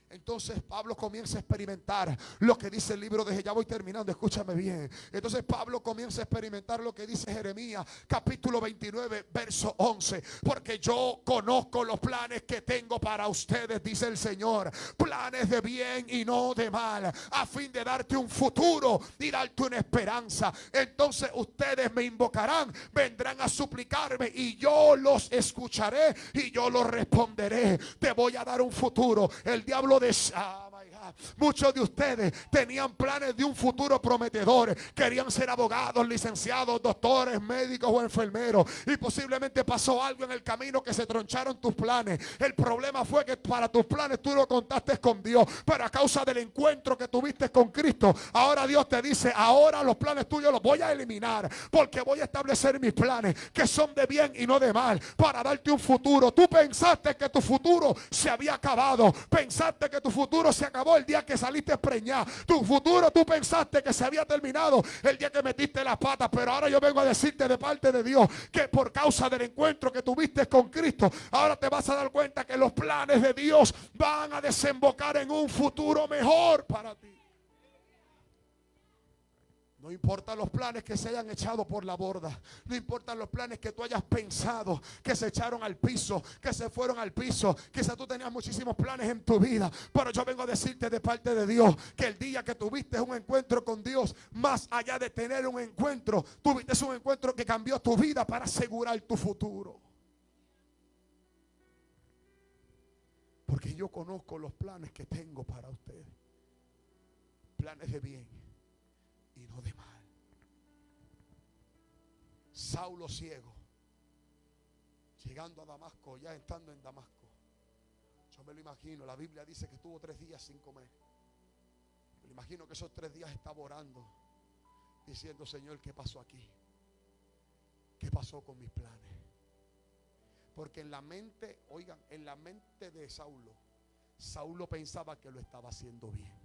Entonces Pablo comienza a experimentar lo que dice el libro de, ya voy terminando, escúchame bien. Entonces Pablo comienza a experimentar lo que dice Jeremías capítulo 29 verso 11. Porque yo conozco los planes que tengo para ustedes, dice el Señor, planes de bien y no de mal, a fin de darte un futuro y darte una esperanza. Entonces ustedes me invocarán, vendrán a suplicarme y yo los escucharé y yo los responderé. Te voy a dar un futuro. El diablo muchos de ustedes tenían planes de un futuro prometedor, querían ser abogados, licenciados, doctores, médicos o enfermeros, y posiblemente pasó algo en el camino que se troncharon tus planes. El problema fue que para tus planes tú no contaste con Dios, pero a causa del encuentro que tuviste con Cristo, ahora Dios te dice, ahora los planes tuyos los voy a eliminar, porque voy a establecer mis planes que son de bien y no de mal, para darte un futuro. Tú pensaste que tu futuro se había acabado, pensaste que tu futuro se acabó el día que saliste preñada, tu futuro tú pensaste que se había terminado el día que metiste las patas, pero ahora yo vengo a decirte de parte de Dios que por causa del encuentro que tuviste con Cristo, ahora te vas a dar cuenta que los planes de Dios van a desembocar en un futuro mejor para ti. No importan los planes que se hayan echado por la borda. No importan los planes que tú hayas pensado, que se echaron al piso, que se fueron al piso. Quizás tú tenías muchísimos planes en tu vida, pero yo vengo a decirte de parte de Dios que el día que tuviste un encuentro con Dios, más allá de tener un encuentro, tuviste un encuentro que cambió tu vida para asegurar tu futuro. Porque yo conozco los planes que tengo para ustedes. Planes de bien y no de mal. Saulo ciego, llegando a Damasco, ya estando en Damasco, yo me lo imagino, la Biblia dice que estuvo 3 días sin comer. Me lo imagino que esos 3 días estaba orando, diciendo, Señor, ¿qué pasó aquí? ¿Qué pasó con mis planes? Porque en la mente, oigan, en la mente de Saulo pensaba que lo estaba haciendo bien.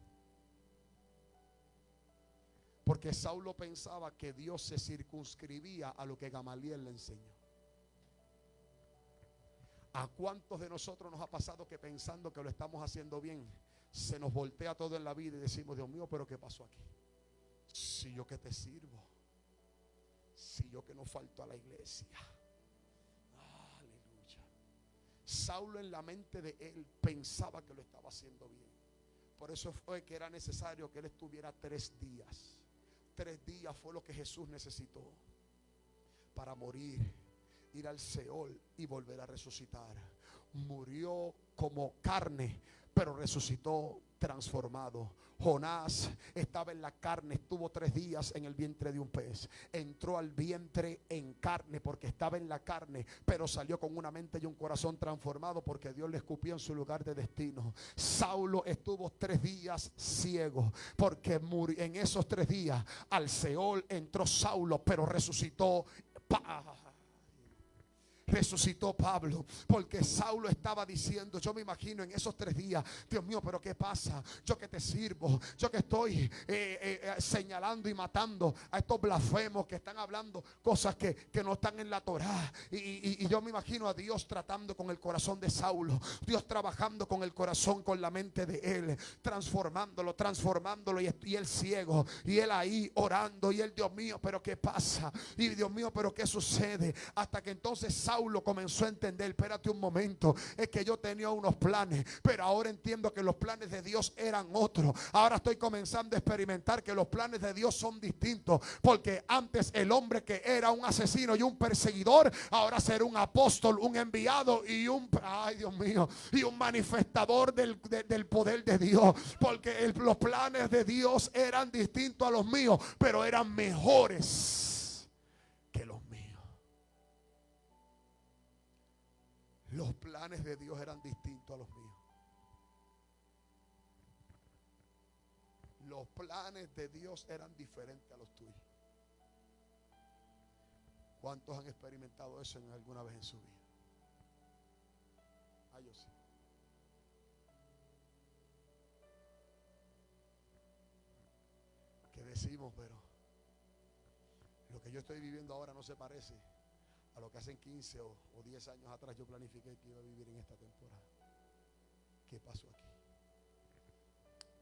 Porque Saulo pensaba que Dios se circunscribía a lo que Gamaliel le enseñó. ¿A cuántos de nosotros nos ha pasado que pensando que lo estamos haciendo bien, se nos voltea todo en la vida y decimos, Dios mío, pero ¿qué pasó aquí? Si yo que te sirvo, si yo que no falto a la iglesia. Aleluya. Saulo en la mente de él pensaba que lo estaba haciendo bien. Por eso fue que era necesario que él estuviera 3 días. 3 días fue lo que Jesús necesitó para morir, ir al Seol y volver a resucitar. Murió como carne, pero resucitó transformado. Jonás estaba en la carne, estuvo 3 días en el vientre de un pez, entró al vientre en carne porque estaba en la carne, pero salió con una mente y un corazón transformado porque Dios le escupió en su lugar de destino. Saulo estuvo 3 días ciego porque murió. En esos 3 días al Seol entró Saulo, pero resucitó resucitó Pablo, porque Saulo estaba diciendo, yo me imagino en esos 3 días, Dios mío, pero ¿qué pasa? Yo que te sirvo, yo que estoy señalando y matando a estos blasfemos que están hablando cosas que no están en la Torá, y yo me imagino a Dios tratando con el corazón de Saulo, Dios trabajando con el corazón, con la mente de él, transformándolo y él ciego, y él ahí orando, y él, Dios mío, pero ¿qué pasa? Y Dios mío, pero ¿qué sucede? Hasta que entonces Saulo Saulo comenzó a entender, espérate un momento, es que yo tenía unos planes, pero ahora entiendo que los planes de Dios eran otros. Ahora estoy comenzando a experimentar que los planes de Dios son distintos, porque antes el hombre que era un asesino y un perseguidor, ahora será un apóstol, un enviado y ay Dios mío, y un manifestador del poder de Dios, porque los planes de Dios eran distintos a los míos, pero eran mejores que los míos. Los planes de Dios eran distintos a los míos. Los planes de Dios eran diferentes a los tuyos. ¿Cuántos han experimentado eso en alguna vez en su vida? Yo sí. ¿Qué decimos? Pero lo que yo estoy viviendo ahora no se parece a lo que hace 15 o 10 años atrás yo planifiqué que iba a vivir en esta temporada. ¿Qué pasó aquí?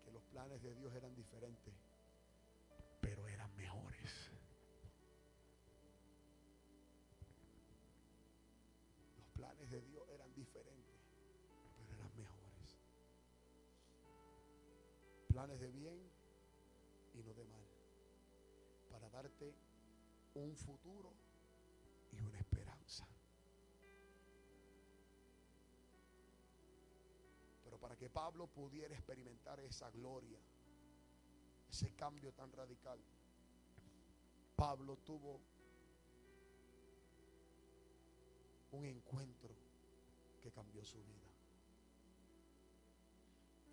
Que los planes de Dios eran diferentes, pero eran mejores. Los planes de Dios eran diferentes, pero eran mejores. Planes de bien y no de mal, para darte un futuro y una esperanza. Pero para que Pablo pudiera experimentar esa gloria, ese cambio tan radical, Pablo tuvo un encuentro que cambió su vida.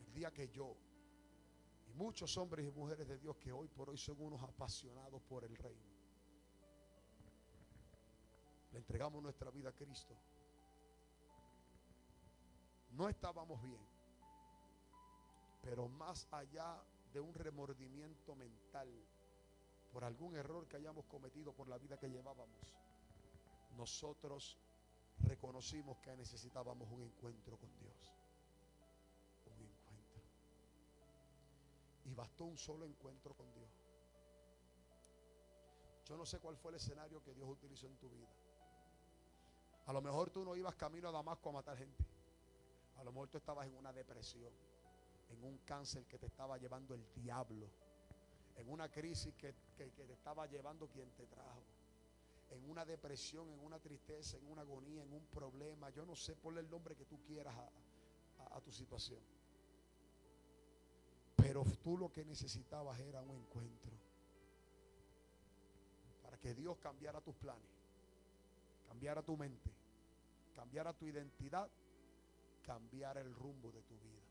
El día que yo y muchos hombres y mujeres de Dios que hoy por hoy son unos apasionados por el reino, le entregamos nuestra vida a Cristo, no estábamos bien, pero más allá de un remordimiento mental por algún error que hayamos cometido por la vida que llevábamos, nosotros reconocimos que necesitábamos un encuentro con Dios. Un encuentro. Y bastó un solo encuentro con Dios. Yo no sé cuál fue el escenario que Dios utilizó en tu vida. A lo mejor tú no ibas camino a Damasco a matar gente. A lo mejor tú estabas en una depresión, en un cáncer que te estaba llevando el diablo, en una crisis que te estaba llevando quien te trajo, en una depresión, en una tristeza, en una agonía, en un problema. Yo no sé, ponle el nombre que tú quieras a tu situación. Pero tú lo que necesitabas era un encuentro para que Dios cambiara tus planes, cambiara tu mente, cambiara tu identidad, cambiara el rumbo de tu vida.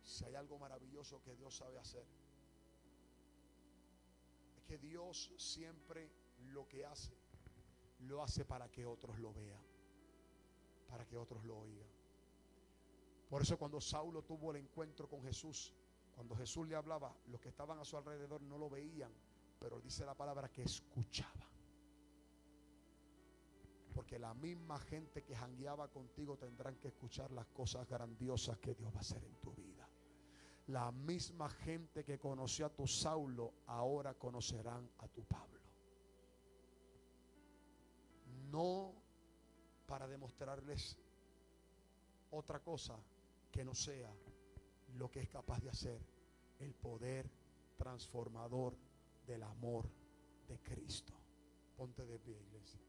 Si hay algo maravilloso que Dios sabe hacer, es que Dios siempre lo que hace, lo hace para que otros lo vean, para que otros lo oigan. Por eso cuando Saulo tuvo el encuentro con Jesús, cuando Jesús le hablaba, los que estaban a su alrededor no lo veían, pero dice la palabra que escuchaban. Porque la misma gente que jangueaba contigo tendrán que escuchar las cosas grandiosas que Dios va a hacer en tu vida. La misma gente que conoció a tu Saulo ahora conocerán a tu Pablo. No para demostrarles otra cosa que no sea lo que es capaz de hacer el poder transformador del amor de Cristo. Ponte de pie, iglesia.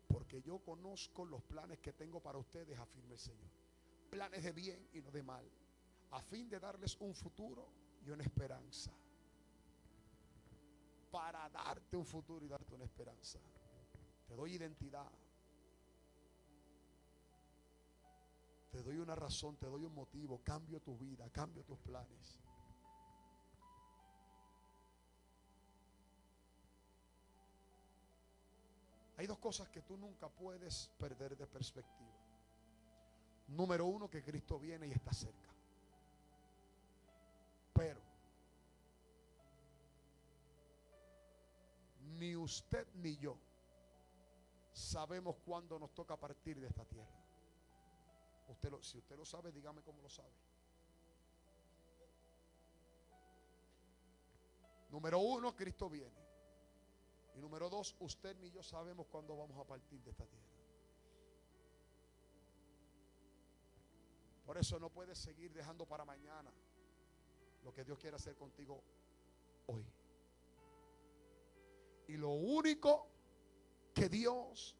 Porque yo conozco los planes que tengo para ustedes, afirma el Señor. Planes de bien y no de mal, a fin de darles un futuro y una esperanza. Para darte un futuro y darte una esperanza. Te doy identidad. Te doy una razón, te doy un motivo. Cambio tu vida, cambio tus planes. Hay dos cosas que tú nunca puedes perder de perspectiva. Número uno, que Cristo viene y está cerca. Pero ni usted ni yo sabemos cuándo nos toca partir de esta tierra. Si usted lo sabe, dígame cómo lo sabe. Número uno, Cristo viene. Y número dos, usted ni yo sabemos cuándo vamos a partir de esta tierra. Por eso no puedes seguir dejando para mañana lo que Dios quiere hacer contigo hoy. Y lo único que Dios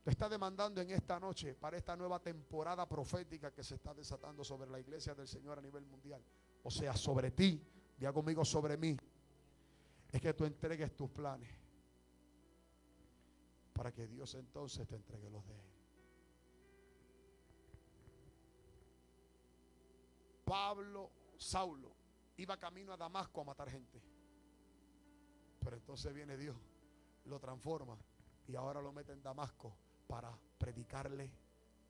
te está demandando en esta noche, para esta nueva temporada profética que se está desatando sobre la iglesia del Señor a nivel mundial, o sea, sobre ti, diga conmigo, sobre mí, es que tú entregues tus planes para que Dios entonces te entregue los de Él. Saulo, iba camino a Damasco a matar gente. Pero entonces viene Dios, lo transforma y ahora lo mete en Damasco para predicarle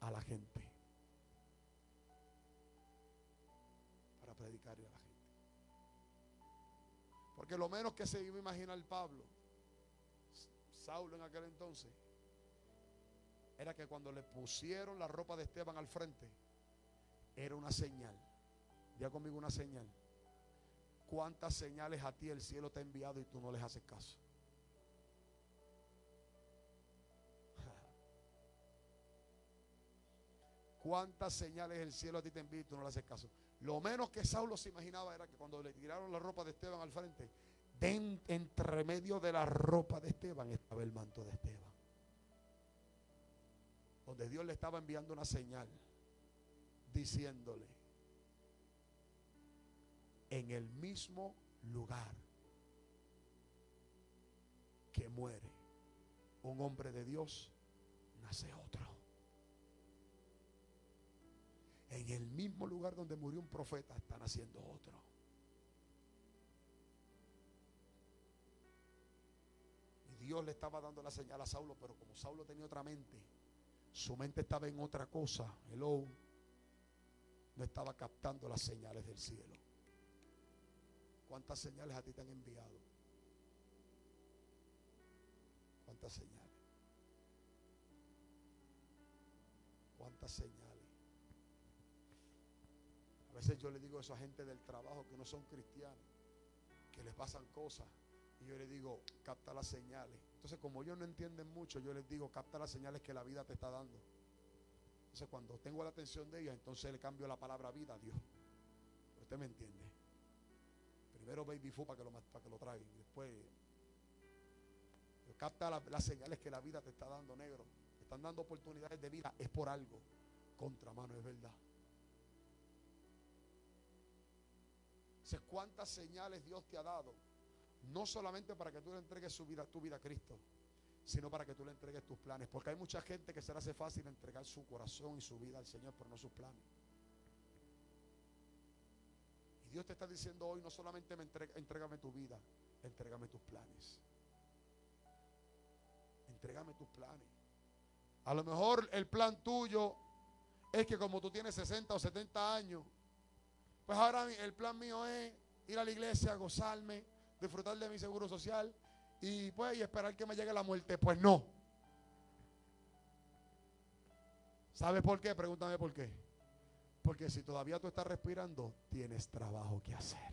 a la gente. Para predicarle a la gente. Porque lo menos que se iba a imaginar Pablo, Saulo en aquel entonces, era que cuando le pusieron la ropa de Esteban al frente, era una señal. Ya conmigo, una señal. ¿Cuántas señales a ti el cielo te ha enviado y tú no les haces caso? ¿Cuántas señales el cielo a ti te envía y tú no le haces caso? Lo menos que Saulo se imaginaba era que cuando le tiraron la ropa de Esteban al frente, entre medio de la ropa de Esteban estaba el manto de Esteban, donde Dios le estaba enviando una señal diciéndole: en el mismo lugar que muere un hombre de Dios, nace otro. En el mismo lugar donde murió un profeta, está naciendo otro. Y Dios le estaba dando la señal a Saulo, pero como Saulo tenía otra mente, su mente estaba en otra cosa. No estaba captando las señales del cielo. ¿Cuántas señales a ti te han enviado? ¿Cuántas señales? ¿Cuántas señales? A veces yo le digo a esa gente del trabajo que no son cristianos, que les pasan cosas, y yo les digo, capta las señales. Entonces, como ellos no entienden mucho, yo les digo, capta las señales que la vida te está dando. Entonces, cuando tengo la atención de ellos, entonces le cambio la palabra vida a Dios. ¿Usted me entiende? Primero baby food para que lo traigan. Después capta las señales que la vida te está dando, negro. Te están dando oportunidades de vida. Es por algo. Contramano, es verdad. Entonces, ¿cuántas señales Dios te ha dado? No solamente para que tú le entregues tu vida a Cristo, sino para que tú le entregues tus planes. Porque hay mucha gente que se le hace fácil entregar su corazón y su vida al Señor, pero no sus planes. Dios te está diciendo hoy, no solamente entrégame tu vida, entrégame tus planes. Entrégame tus planes. A lo mejor el plan tuyo es que como tú tienes 60 o 70 años, pues ahora el plan mío es ir a la iglesia, gozarme, disfrutar de mi seguro social y pues y esperar que me llegue la muerte. Pues no. ¿Sabes por qué? Pregúntame por qué. Porque si todavía tú estás respirando, tienes trabajo que hacer.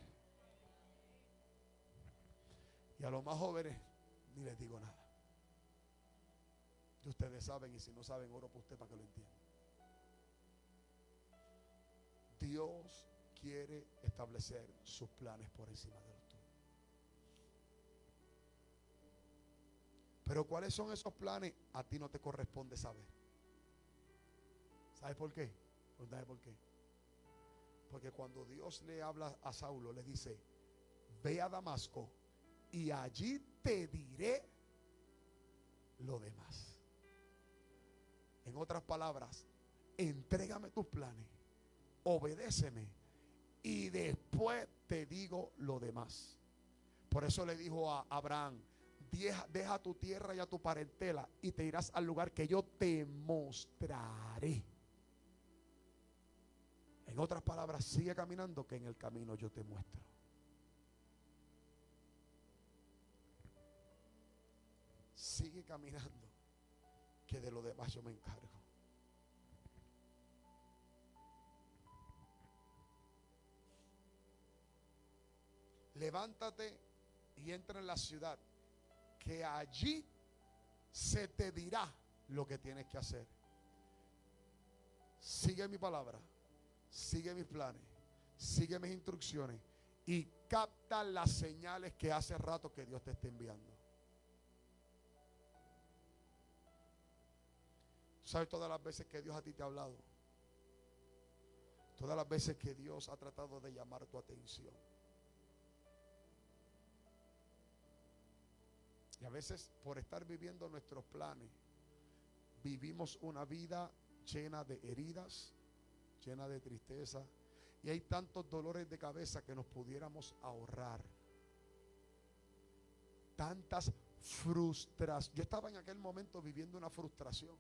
Y a los más jóvenes ni les digo nada. Y ustedes saben, y si no saben, oro por usted para que lo entiendan. Dios quiere establecer sus planes por encima de los tuyos. Pero ¿cuáles son esos planes? A ti no te corresponde saber. ¿Sabes por qué? ¿Sabes por qué? Porque cuando Dios le habla a Saulo, le dice: ve a Damasco y allí te diré lo demás. En otras palabras, entrégame tus planes, obedéceme y después te digo lo demás. Por eso le dijo a Abraham: deja tu tierra y a tu parentela y te irás al lugar que yo te mostraré. En otras palabras, sigue caminando que en el camino yo te muestro. Sigue caminando que de lo demás yo me encargo. levántate y entra en la ciudad, que allí se te dirá lo que tienes que hacer. Sigue mi palabra, sigue mis planes, sigue mis instrucciones y capta las señales que hace rato que Dios te está enviando. ¿Sabes todas las veces que Dios a ti te ha hablado? Todas las veces que Dios ha tratado de llamar tu atención. Y a veces, por estar viviendo nuestros planes, vivimos una vida llena de heridas, llena de tristeza, y hay tantos dolores de cabeza que nos pudiéramos ahorrar. Tantas frustraciones. Yo estaba en aquel momento viviendo una frustración,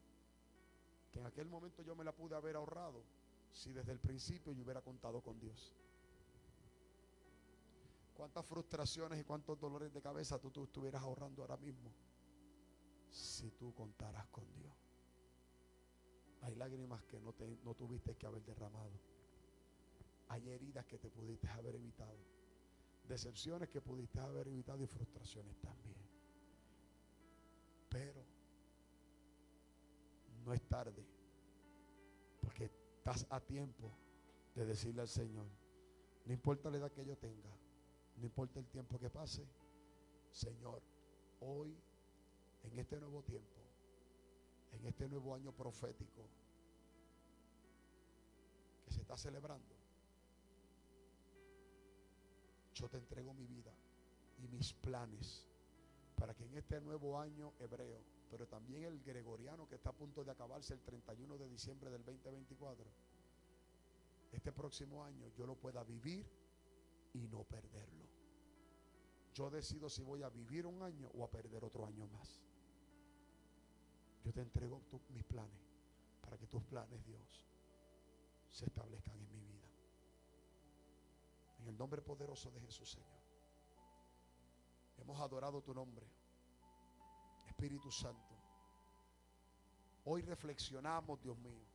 que en aquel momento yo me la pude haber ahorrado si desde el principio yo hubiera contado con Dios. ¿Cuántas frustraciones y cuántos dolores de cabeza tú estuvieras ahorrando ahora mismo si tú contaras con Dios? Hay lágrimas que no tuviste que haber derramado. Hay heridas que te pudiste haber evitado. Decepciones que pudiste haber evitado y frustraciones también. Pero no es tarde, porque estás a tiempo de decirle al Señor, no importa la edad que yo tenga, no importa el tiempo que pase, Señor, hoy, en este nuevo tiempo, en este nuevo año profético que se está celebrando, yo te entrego mi vida y mis planes para que en este nuevo año hebreo, pero también el gregoriano que está a punto de acabarse el 31 de diciembre del 2024, este próximo año yo lo pueda vivir y no perderlo. Yo decido si voy a vivir un año o a perder otro año más. Yo te entrego mis planes para que tus planes, Dios, se establezcan en mi vida. En el nombre poderoso de Jesús, Señor. Hemos adorado tu nombre, Espíritu Santo. Hoy reflexionamos, Dios mío,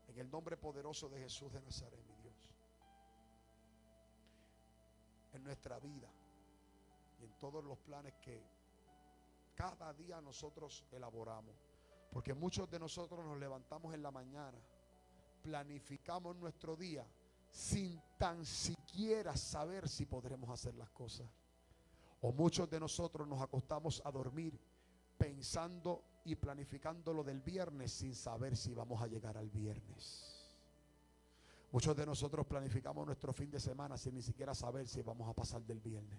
en el nombre poderoso de Jesús de Nazaret, mi Dios, en nuestra vida y en todos los planes que cada día nosotros elaboramos. Porque muchos de nosotros nos levantamos en la mañana, planificamos nuestro día sin tan siquiera saber si podremos hacer las cosas. O muchos de nosotros nos acostamos a dormir pensando y planificando lo del viernes sin saber si vamos a llegar al viernes. Muchos de nosotros planificamos nuestro fin de semana sin ni siquiera saber si vamos a pasar del viernes.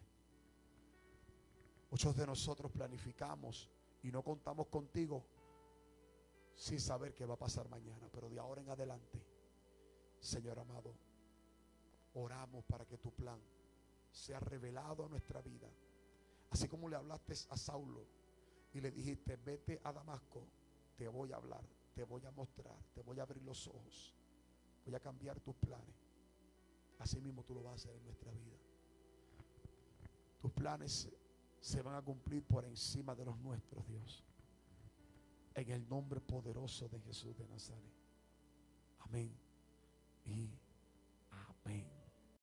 Muchos de nosotros planificamos y no contamos contigo sin saber qué va a pasar mañana. Pero de ahora en adelante, Señor amado, oramos para que tu plan sea revelado a nuestra vida. Así como le hablaste a Saulo y le dijiste, vete a Damasco, te voy a hablar, te voy a mostrar, te voy a abrir los ojos, voy a cambiar tus planes. Así mismo tú lo vas a hacer en nuestra vida. Tus planes se van a cumplir por encima de los nuestros, Dios. En el nombre poderoso de Jesús de Nazaret. Amén.